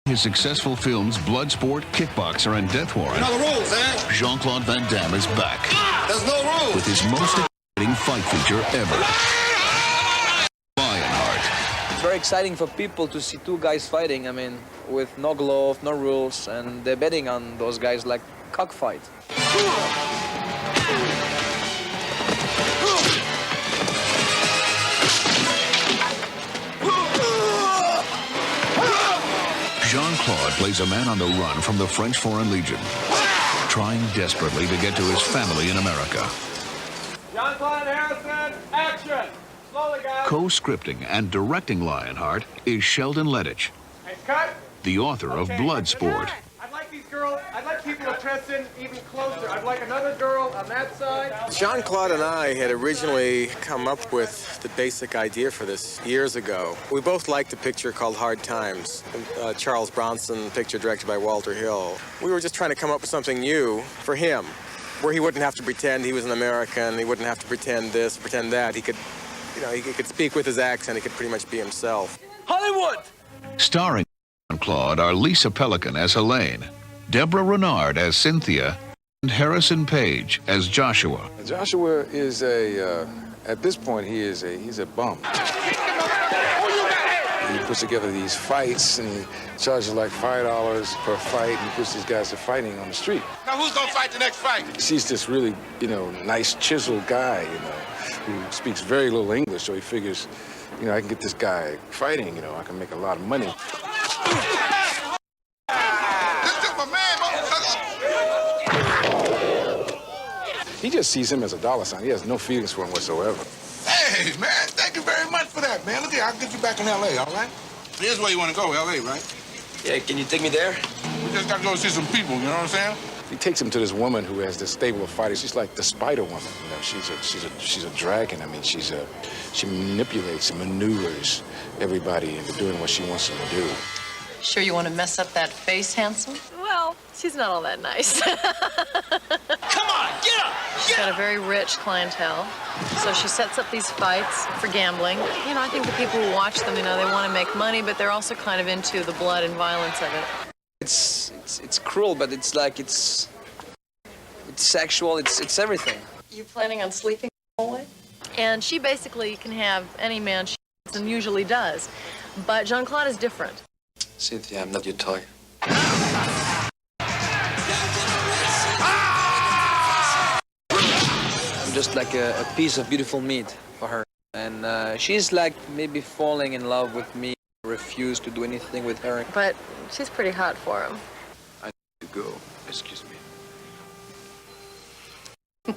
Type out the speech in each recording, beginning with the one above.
his successful films Bloodsport, Kickboxer, and Death Warrant, You know the rules, man. Jean-Claude Van Damme is back There's no rules. with his most exciting fight feature ever, Lionheart. It's very exciting for people to see two guys fighting, I mean, with no glove, no rules, and they're betting on those guys like cockfight. Jean-Claude plays a man on the run from the French Foreign Legion, trying desperately to get to his family in America. Jean-Claude Harrison, action! Slowly, guys. Co-scripting and directing Lionheart is Sheldon Lettich, Hey, cut. the author of Bloodsport. I'd like people to press in even closer. I'd like another girl on that side. Jean-Claude and I had originally come up with the basic idea for this years ago. We both liked a picture called Hard Times, Charles Bronson picture directed by Walter Hill. We were just trying to come up with something new for him, where he wouldn't have to pretend he was an American, he wouldn't have to pretend this, pretend that. He could, he could speak with his accent, he could pretty much be himself. Hollywood! Starring Jean-Claude are Lisa Pelican as Helene, Deborah Renard as Cynthia, and Harrison Page as Joshua. Joshua is at this point, he's a bum. He puts together these fights, and he charges like $5 per fight, and he puts these guys to fighting on the street. Now who's gonna fight the next fight? He's this really, nice, chiseled guy, who speaks very little English, so he figures, I can get this guy fighting, I can make a lot of money. He just sees him as a dollar sign. He has no feelings for him whatsoever. Hey, man, thank you very much for that, man. Look here, I'll get you back in L.A., all right? Here's where you want to go, L.A., right? Yeah, can you take me there? We just got to go see some people, you know what I'm saying? He takes him to this woman who has this stable of fighters. She's like the Spider Woman. She's a dragon. I mean, she manipulates and maneuvers everybody into doing what she wants them to do. Sure you want to mess up that face, handsome? Well, she's not all that nice. Come on, get up! She's got a very rich clientele, so she sets up these fights for gambling. I think the people who watch them, they want to make money, but they're also kind of into the blood and violence of it. It's cruel, but it's like it's sexual. It's everything. You planning on sleeping the whole way? And she basically can have any man she wants and usually does, but Jean-Claude is different. Cynthia, I'm not your toy. I'm just like a piece of beautiful meat for her. And she's like maybe falling in love with me, refuse to do anything with her. But she's pretty hot for him. I need to go. Excuse me.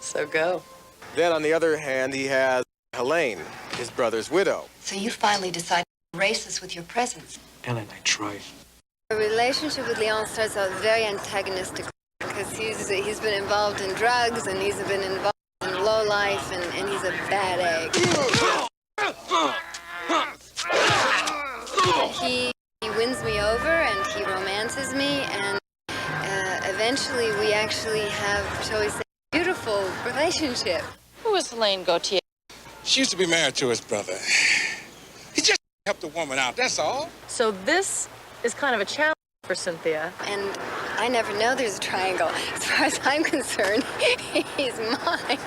So go. Then, on the other hand, he has Helene, his brother's widow. So you finally decided to race us with your presence. Ellen, I tried. The relationship with Leon starts out very antagonistic because he's been involved in drugs and he's been involved in low life and he's a bad egg. He wins me over and he romances me and eventually we actually have, shall we say, a beautiful relationship. Who is Helene Gauthier? She used to be married to his brother. He just helped a woman out, that's all. So this is kind of a challenge for Cynthia. And I never know there's a triangle. As far as I'm concerned, he's mine.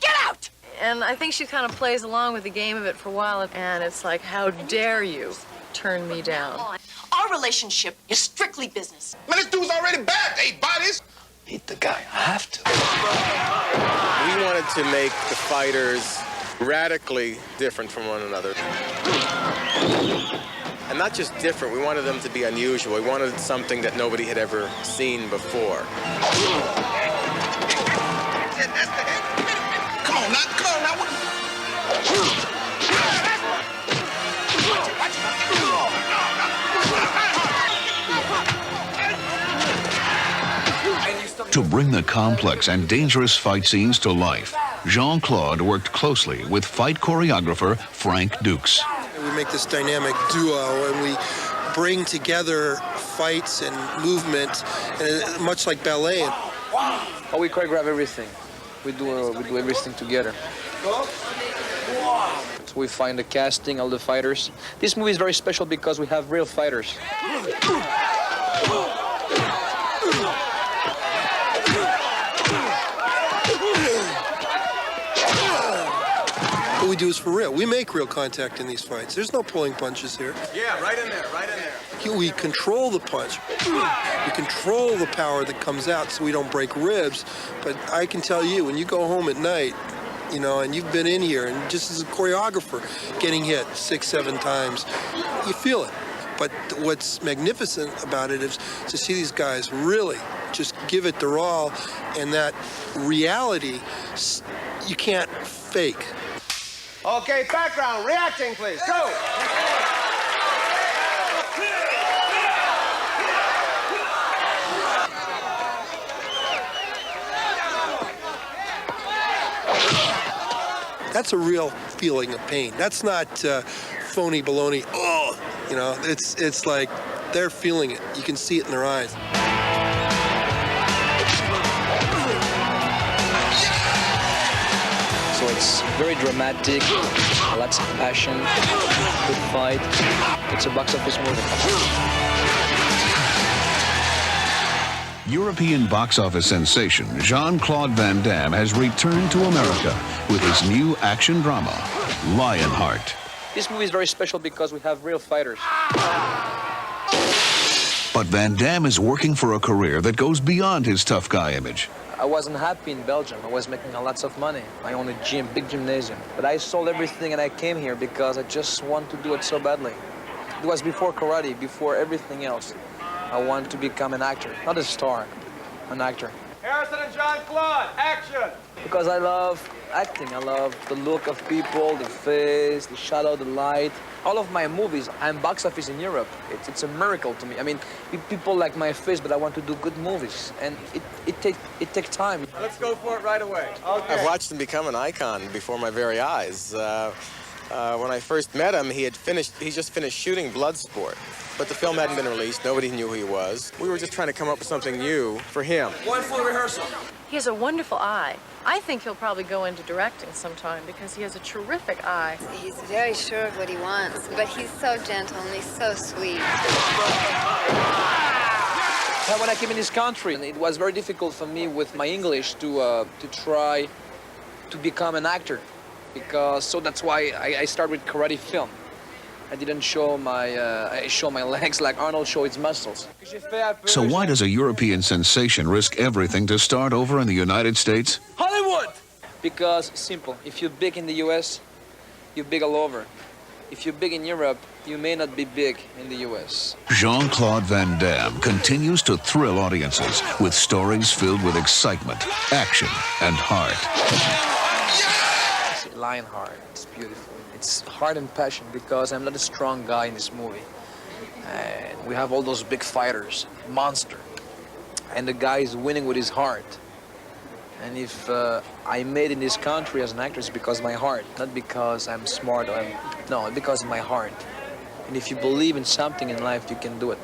Get out! And I think she kind of plays along with the game of it for a while, and it's like, how dare you turn me down? Our relationship is strictly business. Man, this dude's already bad, 8 bodies. Hit the guy. I have to. We wanted to make the fighters radically different from one another. And not just different, we wanted them to be unusual. We wanted something that nobody had ever seen before. Come on now, To bring the complex and dangerous fight scenes to life, Jean-Claude worked closely with fight choreographer Frank Dukes. We make this dynamic duo, and we bring together fights and movement, and much like ballet. Oh, we choreograph everything. We do everything together. We find the casting, all the fighters. This movie is very special because we have real fighters. What we do is for real. We make real contact in these fights. There's no pulling punches here. Yeah, right in there, right in there. We control the punch. We control the power that comes out so we don't break ribs. But I can tell you, when you go home at night, you know, and you've been in here, and just as a choreographer, getting hit 6, 7 times, you feel it. But what's magnificent about it is to see these guys really just give it their all, and that reality you can't fake. Okay, background, reacting, please. Go! That's a real feeling of pain. That's not phony baloney. Oh, you know, it's like they're feeling it. You can see it in their eyes. So it's very dramatic, lots of passion, good fight. It's a box office movie. European box office sensation Jean-Claude Van Damme has returned to America with his new action drama, Lionheart. This movie is very special because we have real fighters. But Van Damme is working for a career that goes beyond his tough guy image. I wasn't happy in Belgium. I was making lots of money. I own a gym, big gymnasium. But I sold everything and I came here because I just want to do it so badly. It was before karate, before everything else. I want to become an actor, not a star, an actor. Harrison and Jean-Claude, action! Because I love acting. I love the look of people, the face, the shadow, the light. All of my movies, I'm box office in Europe. It's a miracle to me. I mean, people like my face, but I want to do good movies. And it takes time. Let's go for it right away. Okay. I've watched him become an icon before my very eyes. When I first met him, he just finished shooting Bloodsport. But the film hadn't been released. Nobody knew who he was. We were just trying to come up with something new for him. One full rehearsal. He has a wonderful eye. I think he'll probably go into directing sometime because he has a terrific eye. He's very sure of what he wants, but he's so gentle and he's so sweet. When I came in this country, it was very difficult for me with my English to try to become an actor. So that's why I started with karate film. I didn't show I show my legs like Arnold showed his muscles. So why does a European sensation risk everything to start over in the United States? Hollywood! Because simple, if you're big in the US, you're big all over. If you're big in Europe, you may not be big in the US. Jean-Claude Van Damme continues to thrill audiences with stories filled with excitement, action, and heart. Lionheart, it's beautiful. It's heart and passion because I'm not a strong guy in this movie. And we have all those big fighters, monster. And the guy is winning with his heart. And if I made in this country as an actor, it's because of my heart, not because I'm smart or no, because of my heart. And if you believe in something in life, you can do it.